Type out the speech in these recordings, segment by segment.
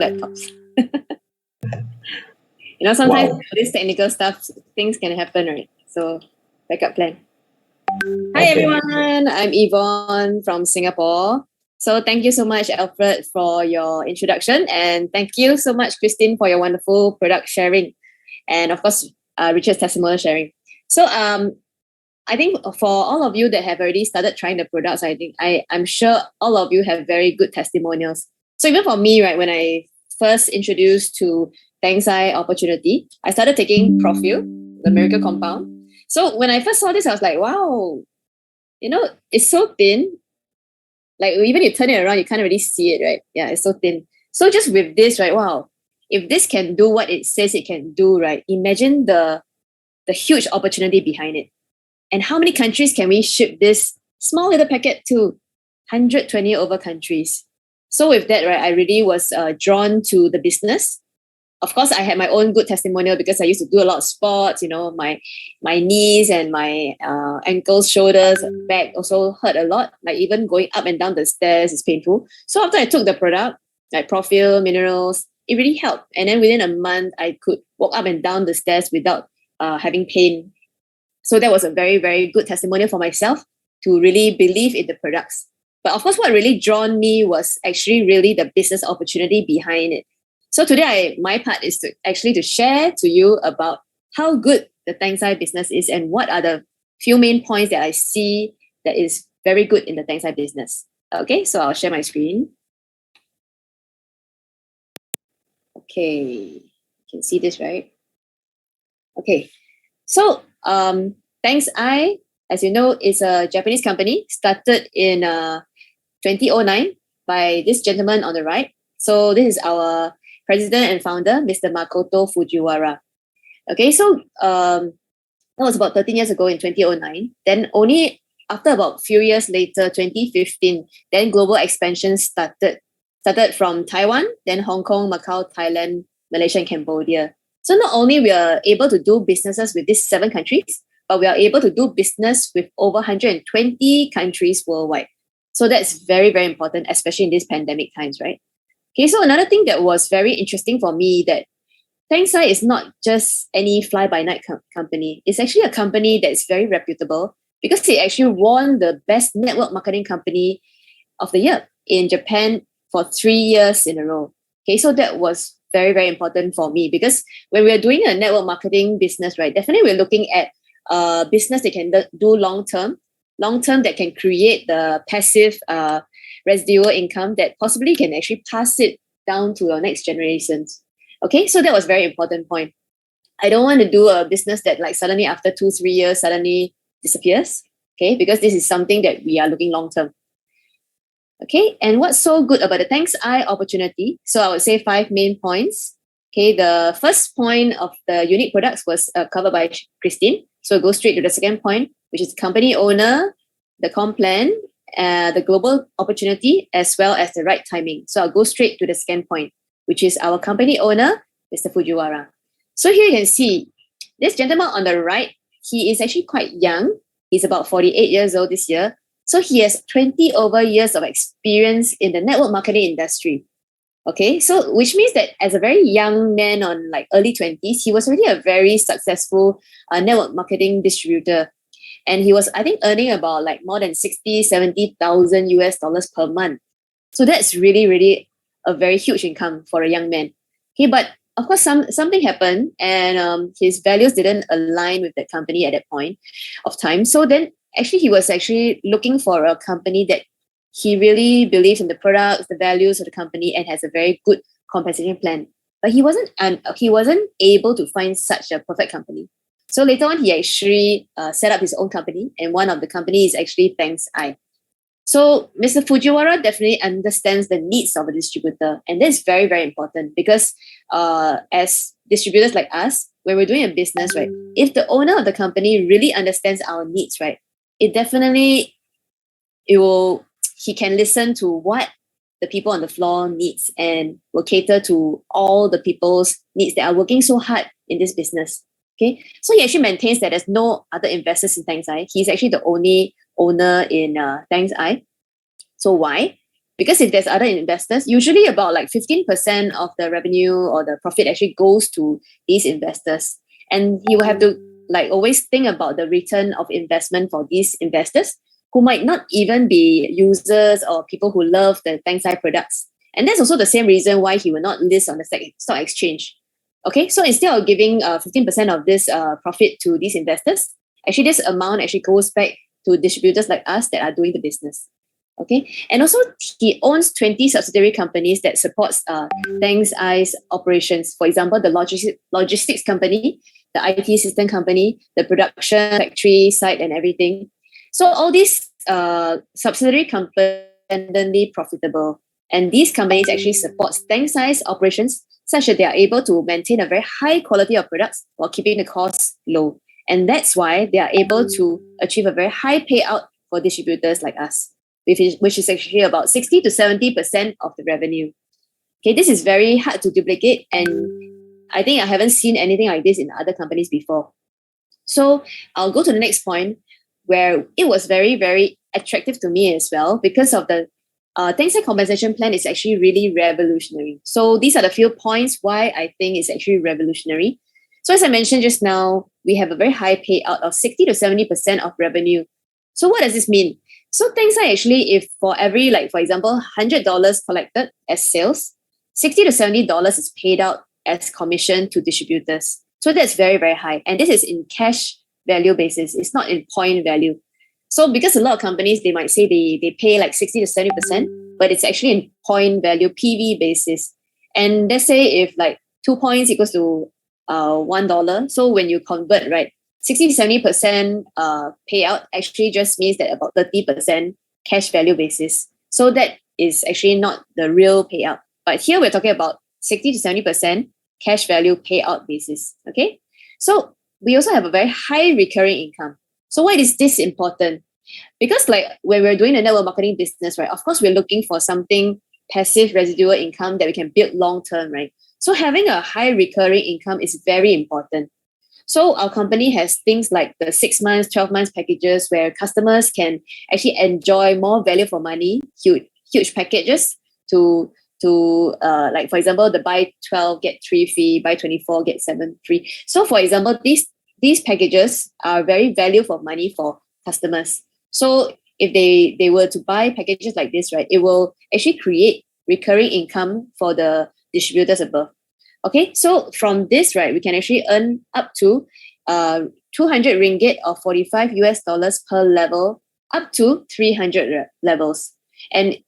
laptops. Sometimes Wow. this technical stuff, things can happen, right? So, backup plan. Hi Okay. everyone, I'm Yvonne from Singapore. So thank you so much, Alfred, for your introduction, and thank you so much, Christine, for your wonderful product sharing, and of course, Richard's testimonial sharing. So I think for all of you that have already started trying the products, I'm sure all of you have very good testimonials. So even for me, right, when I first introduced to Tangsai opportunity, I started taking Profil, the miracle compound. So when I first saw this, I was like, wow, it's so thin. Like even you turn it around, you can't really see it, right? Yeah, it's so thin. So just with this, right? Wow, if this can do what it says it can do, right? Imagine the huge opportunity behind it. And how many countries can we ship this small little packet to? 120 over countries. So with that, right, I really was drawn to the business. Of course, I had my own good testimonial because I used to do a lot of sports. My knees and my ankles, shoulders, back also hurt a lot. Like even going up and down the stairs is painful. So after I took the product, like Profil, Minerals, it really helped. And then within a month, I could walk up and down the stairs without having pain. So that was a very, very good testimonial for myself to really believe in the products. But of course, what really drawn me was actually really the business opportunity behind it. So today, my part is to share to you about how good the Tangsai business is and what are the few main points that I see that is very good in the Tangsai business. Okay, so I'll share my screen. Okay, you can see this, right? Okay, so Tangsai, as you know, is a Japanese company started in 2009 by this gentleman on the right. So this is our president and founder, Mr. Makoto Fujiwara. Okay, so that was about 13 years ago in 2009. Then only after about few years later, 2015, then global expansion started from Taiwan, then Hong Kong, Macau, Thailand, Malaysia, and Cambodia. So not only we are able to do businesses with these 7 countries, but we are able to do business with over 120 countries worldwide. So that's very, very important, especially in these pandemic times, right? Okay, so another thing that was very interesting for me that Tangsai is not just any fly-by-night company. It's actually a company that is very reputable because it actually won the best network marketing company of the year in Japan for 3 years in a row. Okay, so that was very, very important for me because when we're doing a network marketing business, right, definitely we're looking at a business that can do long-term that can create the passive residual income that possibly can actually pass it down to your next generations. Okay, so that was very important point. I don't want to do a business that like suddenly after 2-3 years suddenly disappears. Okay, because this is something that we are looking long term. Okay, and what's so good about the Tangsai opportunity? So I would say 5 main points. Okay, the first point of the unique products was covered by Christine. So go straight to the second point, which is company owner, the comp plan, the global opportunity, as well as the right timing. So I'll go straight to the second point, which is our company owner, Mr. Fujiwara. So here you can see this gentleman on the right, he is actually quite young. He's about 48 years old this year. So he has 20 over years of experience in the network marketing industry. Okay, so which means that as a very young man on like early 20s, he was already a very successful network marketing distributor. And he was, I think, earning about like more than 70,000 US dollars per month. So that's really, really a very huge income for a young man. Okay, but of course, something happened and his values didn't align with that company at that point of time. So then actually he was actually looking for a company that he really believes in the products, the values of the company, and has a very good compensation plan. But he wasn't able to find such a perfect company. So later on, he actually set up his own company, and one of the companies is actually Tangsai. So Mr. Fujiwara definitely understands the needs of a distributor, and that's very, very important because as distributors like us, when we're doing a business, right, if the owner of the company really understands our needs, right, he can listen to what the people on the floor needs and will cater to all the people's needs that are working so hard in this business. Okay, so he actually maintains that there's no other investors in Tangsai. He's actually the only owner in Tangsai. So why? Because if there's other investors, usually about like 15% of the revenue or the profit actually goes to these investors. And he will have to like always think about the return of investment for these investors who might not even be users or people who love the Tangsai products. And that's also the same reason why he will not list on the stock exchange. Okay, so instead of giving 15% of this profit to these investors, actually this amount actually goes back to distributors like us that are doing the business. Okay, and also he owns 20 subsidiary companies that supports Thanks Eyes operations. For example, the logistics company, the IT system company, the production factory site, and everything. So all these subsidiary companies are independently profitable, and these companies actually support Thanks Eyes operations such that they are able to maintain a very high quality of products while keeping the costs low. And that's why they are able to achieve a very high payout for distributors like us, which is actually about 60 to 70% of the revenue. Okay, this is very hard to duplicate, and I think I haven't seen anything like this in other companies before. So I'll go to the next point where it was very, very attractive to me as well because of the Thanks Eye compensation plan is actually really revolutionary. So these are the few points why I think it's actually revolutionary. So as I mentioned just now, we have a very high payout of 60 to 70% of revenue. So what does this mean? So Thanks Eye actually, if for every, like for example, $100 collected as sales, $60 to $70 is paid out as commission to distributors. So that's very, very high. And this is in cash value basis. It's not in point value. So because a lot of companies, they might say they pay like 60 to 70%, but it's actually in point value, PV basis. And let's say if like 2 points equals to $1. So when you convert, right, 60 to 70% payout actually just means that about 30% cash value basis. So that is actually not the real payout. But here we're talking about 60 to 70% cash value payout basis. Okay. So we also have a very high recurring income. So why is this important? Because like when we're doing the network marketing business, right, of course we're looking for something passive residual income that we can build long term, right? So having a high recurring income is very important. So our company has things like the 6 months, 12 months packages where customers can actually enjoy more value for money, huge packages to like for example, the buy 12 get 3 free, buy 24 get 7 free. So for example, these packages are very value for money for customers. So if they were to buy packages like this, right, it will actually create recurring income for the distributors above. Okay, so from this, right, we can actually earn up to 200 ringgit or 45 US dollars per level, up to 300 levels. And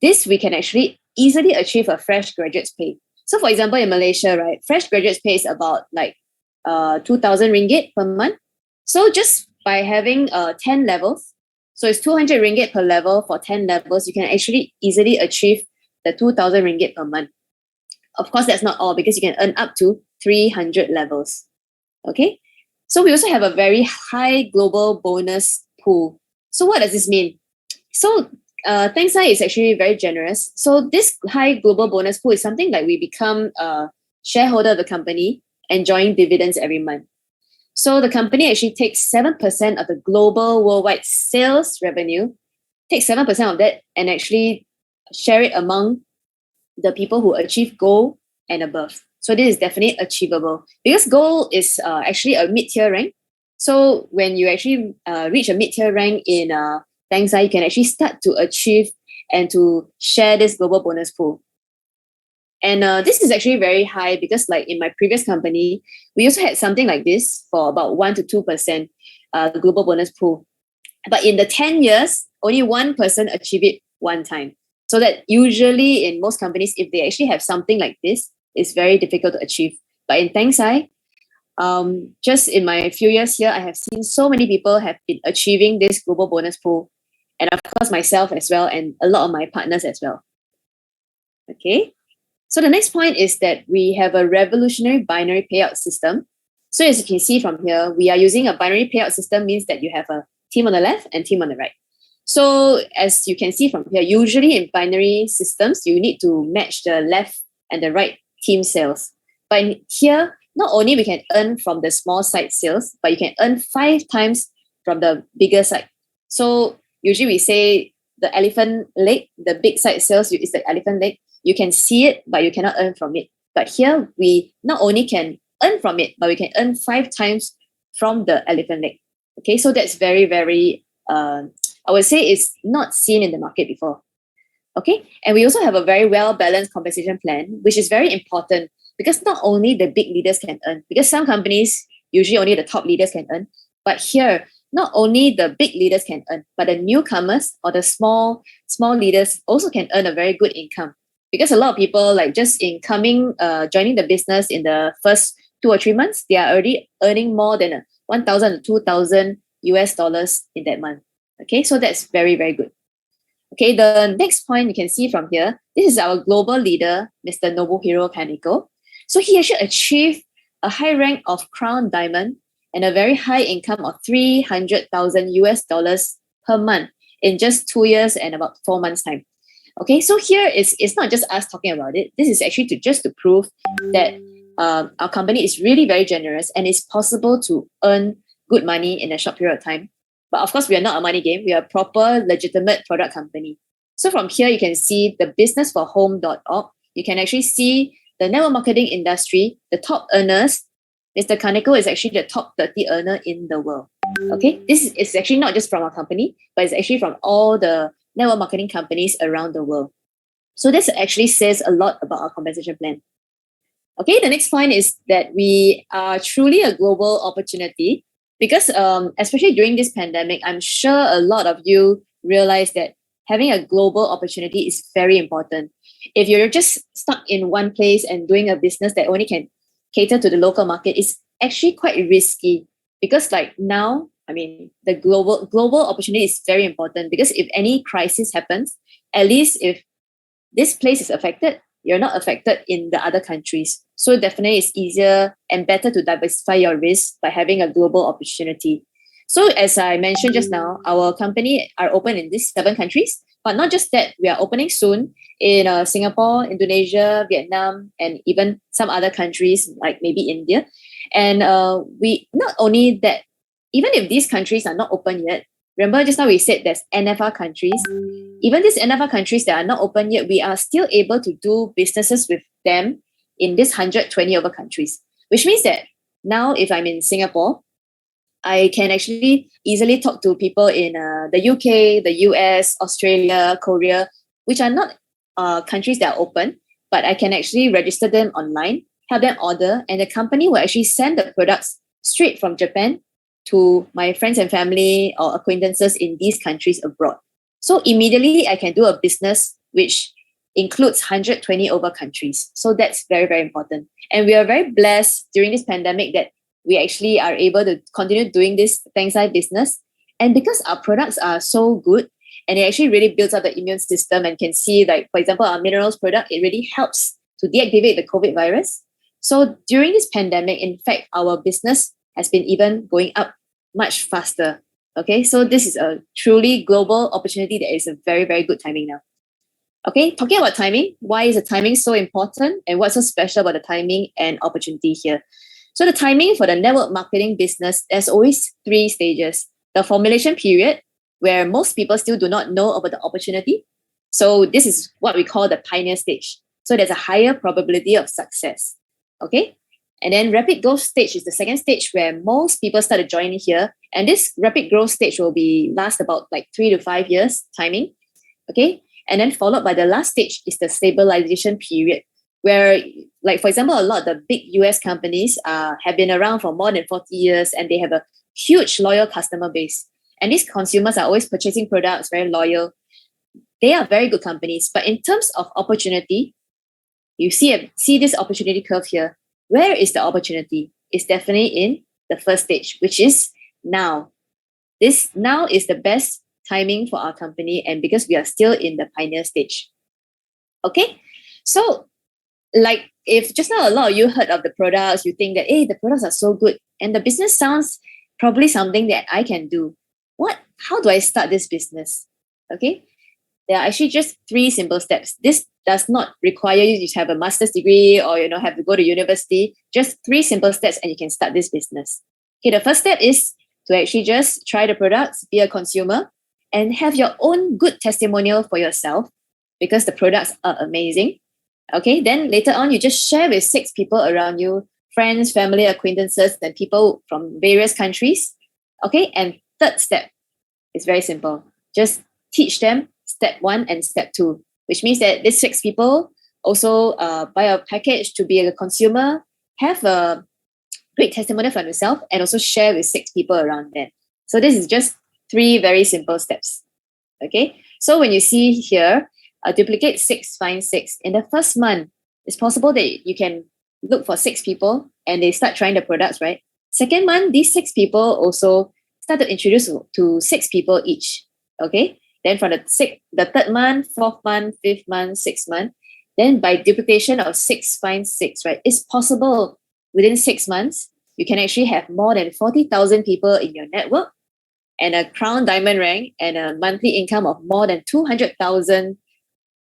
this we can actually easily achieve a fresh graduate's pay. So for example, in Malaysia, right, fresh graduate's pay is about like 2,000 ringgit per month. So just by having 10 levels, so it's 200 ringgit per level for 10 levels, you can actually easily achieve the 2,000 ringgit per month. Of course, that's not all because you can earn up to 300 levels. Okay. So we also have a very high global bonus pool. So what does this mean? So Thanks Eye is actually very generous. So this high global bonus pool is something like we become a shareholder of the company, enjoying dividends every month. So the company actually takes 7% of the global worldwide sales revenue, take 7% of that and actually share it among the people who achieve gold and above. So this is definitely achievable because gold is actually a mid-tier rank. So when you actually reach a mid-tier rank in Thanks Eye, you can actually start to achieve and to share this global bonus pool. And this is actually very high because like in my previous company, we also had something like this for about 1 to 2% global bonus pool. But in the 10 years, only one person achieved it one time. So that usually in most companies, if they actually have something like this, it's very difficult to achieve. But in Thanks Eye, just in my few years here, I have seen so many people have been achieving this global bonus pool. And of course, myself as well, and a lot of my partners as well. Okay. So the next point is that we have a revolutionary binary payout system. So as you can see from here, we are using a binary payout system means that you have a team on the left and team on the right. So as you can see from here, usually in binary systems, you need to match the left and the right team sales. But in here, not only we can earn from the small side sales, but you can earn 5 times from the bigger side. So usually we say the elephant leg, the big side sales is the elephant leg. You can see it, but you cannot earn from it. But here we not only can earn from it, but we can earn 5 times from the elephant leg. Okay, so that's very, very, I would say it's not seen in the market before. Okay, and we also have a very well-balanced compensation plan, which is very important because not only the big leaders can earn, because some companies, usually only the top leaders can earn, but here, not only the big leaders can earn, but the newcomers or the small leaders also can earn a very good income. Because a lot of people like just in coming, joining the business in the first 2 or 3 months, they are already earning more than 1,000 to 2,000 US dollars in that month. Okay, so that's very, very good. Okay, the next point you can see from here, this is our global leader, Mr. Nobuhiro Kaneko. So he actually achieved a high rank of Crown Diamond and a very high income of 300,000 US dollars per month in just 2 years and about 4 months' time. Okay, so here it's not just us talking about it. This is actually to prove that our company is really very generous and it's possible to earn good money in a short period of time. But of course, we are not a money game. We are a proper, legitimate product company. So from here, you can see the businessforhome.org. You can actually see the network marketing industry, the top earners. Mr. Kaneko is actually the top 30 earner in the world. Okay, this is actually not just from our company, but it's actually from all the network marketing companies around the world. So this actually says a lot about our compensation plan. Okay, the next point is that we are truly a global opportunity because especially during this pandemic, I'm sure a lot of you realize that having a global opportunity is very important. If you're just stuck in one place and doing a business that only can cater to the local market, it's actually quite risky because like now, I mean, the global opportunity is very important because if any crisis happens, at least if this place is affected, you're not affected in the other countries. So definitely it's easier and better to diversify your risk by having a global opportunity. So as I mentioned just now, our company are open in these 7 countries, but not just that, we are opening soon in Singapore, Indonesia, Vietnam, and even some other countries like maybe India. And we not only that, even if these countries are not open yet, remember just now we said there's NFR countries. Even these NFR countries that are not open yet, we are still able to do businesses with them in this 120 over countries, which means that now if I'm in Singapore, I can actually easily talk to people in the UK, the US, Australia, Korea, which are not countries that are open, but I can actually register them online, help them order, and the company will actually send the products straight from Japan to my friends and family or acquaintances in these countries abroad. So immediately I can do a business which includes 120 over countries. So that's very, very important. And we are very blessed during this pandemic that we actually are able to continue doing this Tangsai business. And because our products are so good and it actually really builds up the immune system and can see like, for example, our minerals product, it really helps to deactivate the COVID virus. So during this pandemic, in fact, our business has been even going up much faster. Okay, so this is a truly global opportunity that is a very, very good timing now. Okay, talking about timing, why is the timing so important and what's so special about the timing and opportunity here? So the timing for the network marketing business, there's always 3 stages. The formulation period, where most people still do not know about the opportunity. So this is what we call the pioneer stage. So there's a higher probability of success. Okay, and then rapid growth stage is the second stage where most people start joining here. And this rapid growth stage will be last about like 3 to 5 years timing. Okay, and then followed by the last stage is the stabilization period, where, like for example, a lot of the big US companies have been around for more than 40 years and they have a huge loyal customer base. And these consumers are always purchasing products, very loyal. They are very good companies. But in terms of opportunity, you see this opportunity curve here. Where is the opportunity? It's definitely in the first stage, which is now. This now is the best timing for our company, and because we are still in the pioneer stage. Okay, so like if just now a lot of you heard of the products, you think that, hey, the products are so good and the business sounds probably something that I can do. How do I start this business? Okay, there are actually just 3 simple steps. This does not require you to have a master's degree or have to go to university. Just 3 simple steps and you can start this business. Okay, the first step is to actually just try the products, be a consumer, and have your own good testimonial for yourself because the products are amazing. Okay, then later on, you just share with 6 people around you, friends, family, acquaintances, and people from various countries. Okay, and third step is very simple. Just teach them step 1 and step 2, which means that these 6 people also buy a package to be a consumer, have a great testimonial for themselves, and also share with 6 people around them. So this is just 3 very simple steps. Okay, so when you see here, duplicate 6, find 6. In the first month, it's possible that you can look for 6 people and they start trying the products, right? Second month, these 6 people also start to introduce to 6 people each. Okay, then from the third month, fourth month, fifth month, sixth month, then by duplication of 6, find 6, right? It's possible within 6 months, you can actually have more than 40,000 people in your network and a crown diamond rank and a monthly income of more than 200,000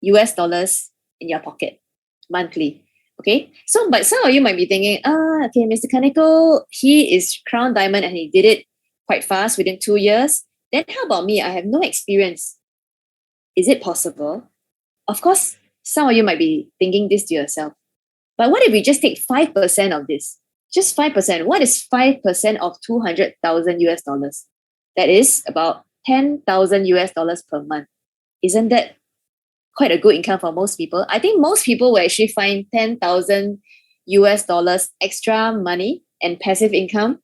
US dollars in your pocket monthly. Okay, so but some of you might be thinking, okay, Mr. Kaneko, he is crown diamond and he did it quite fast within 2 years. Then how about me? I have no experience. Is it possible? Of course, some of you might be thinking this to yourself. But what if we just take 5% of this? Just 5%. What is 5% of 200,000 US dollars? That is about 10,000 US dollars per month. Isn't that quite a good income for most people? I think most people will actually find 10,000 US dollars extra money and passive income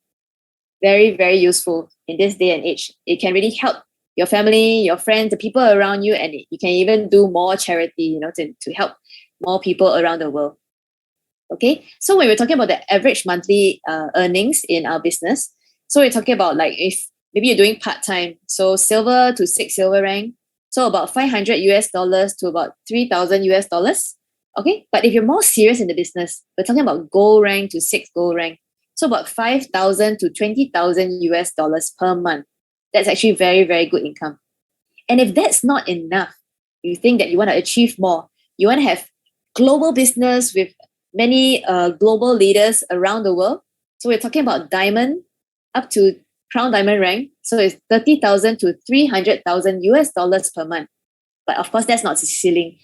very, very useful in this day and age. It can really help your family, your friends, the people around you, and you can even do more charity, to help more people around the world. Okay, so when we're talking about the average monthly earnings in our business, so we're talking about like if maybe you're doing part-time, so silver to 6 silver rank, so about 500 US dollars to about 3,000 US dollars. Okay, but if you're more serious in the business, we're talking about gold rank to 6 gold rank, so about 5,000 to 20,000 US dollars per month. That's actually very, very good income. And if that's not enough, you think that you want to achieve more, you want to have global business with many global leaders around the world. So we're talking about diamond up to crown diamond rank. So it's 30,000 to 300,000 US dollars per month. But of course, that's not the ceiling.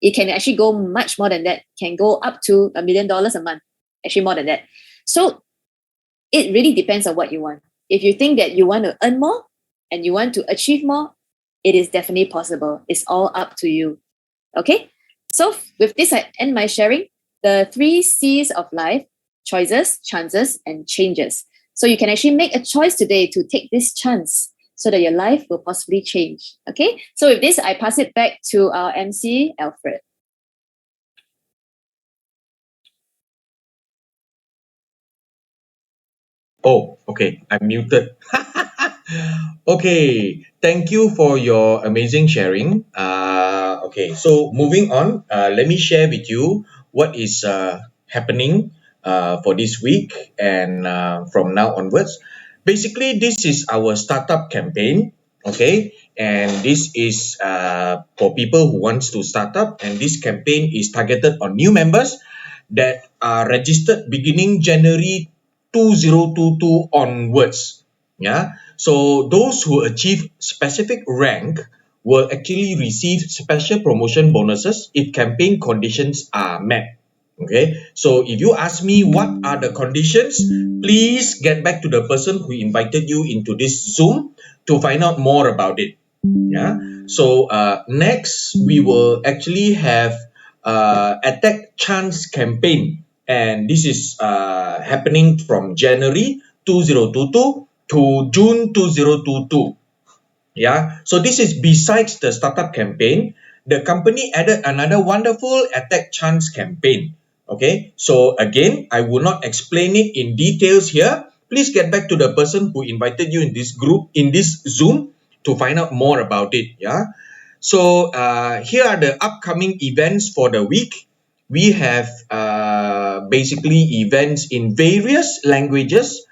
It can actually go much more than that. It can go up to $1 million a month. Actually, more than that. So it really depends on what you want. If you think that you want to earn more and you want to achieve more, it is definitely possible. It's all up to you. Okay? So with this, I end my sharing. The 3 C's of life: choices, chances, and changes. So you can actually make a choice today to take this chance so that your life will possibly change. Okay? So with this, I pass it back to our MC, Alfred. Oh, okay. I'm muted. Okay. Thank you for your amazing sharing. Okay. So moving on, let me share with you what is happening for this week and from now onwards. Basically, this is our startup campaign. Okay. And this is for people who wants to start up. And this campaign is targeted on new members that are registered beginning January 2022 onwards. Yeah. So those who achieve specific rank will actually receive special promotion bonuses if campaign conditions are met. Okay. So if you ask me what are the conditions, please get back to the person who invited you into this Zoom to find out more about it. Yeah. So next we will actually have attack chance campaign, and this is happening from January 2022 to June 2022. Yeah. So this is besides the startup campaign, the company added another wonderful attack chance campaign. Okay. So again, I will not explain it in details here. Please get back to the person who invited you in this group, in this Zoom, to find out more about it. Yeah. So here are the upcoming events for the week. We have basically events in various languages.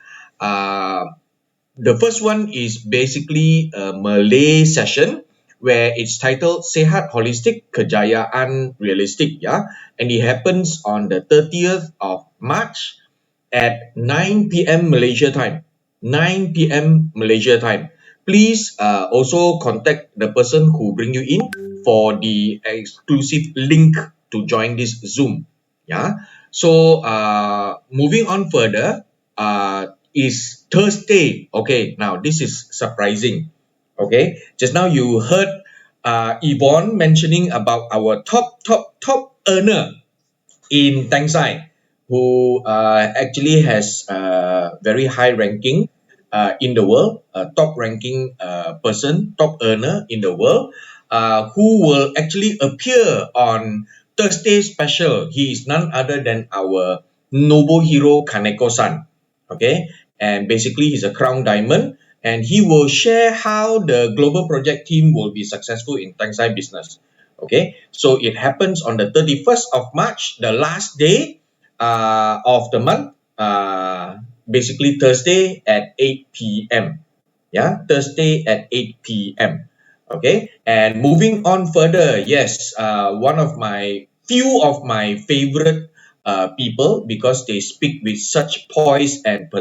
The first one is basically a Malay session where it's titled Sehat Holistik Kejayaan Realistik, yeah, and it happens on the 30th of March at 9 p.m. Malaysia time. 9 p.m. Malaysia time. please also contact the person who bring you in for the exclusive link to join this Zoom. Yeah. So moving on further, is Thursday. Okay, now this is surprising. Okay, just now you heard Yvonne mentioning about our top earner in Tangsai, who actually has very high ranking in the world, a top ranking person, top earner in the world, who will actually appear on Thursday special. He is none other than our Nobuhiro Kaneko-san. Okay, and basically he's a crown diamond, and he will share how the global project team will be successful in Tangsai business. Okay, so it happens on the 31st of March, the last day of the month, basically Thursday at 8 p.m. Yeah, Thursday at 8 p.m. Okay, and moving on further, yes, one of my few of my favorite people, because they speak with such poise and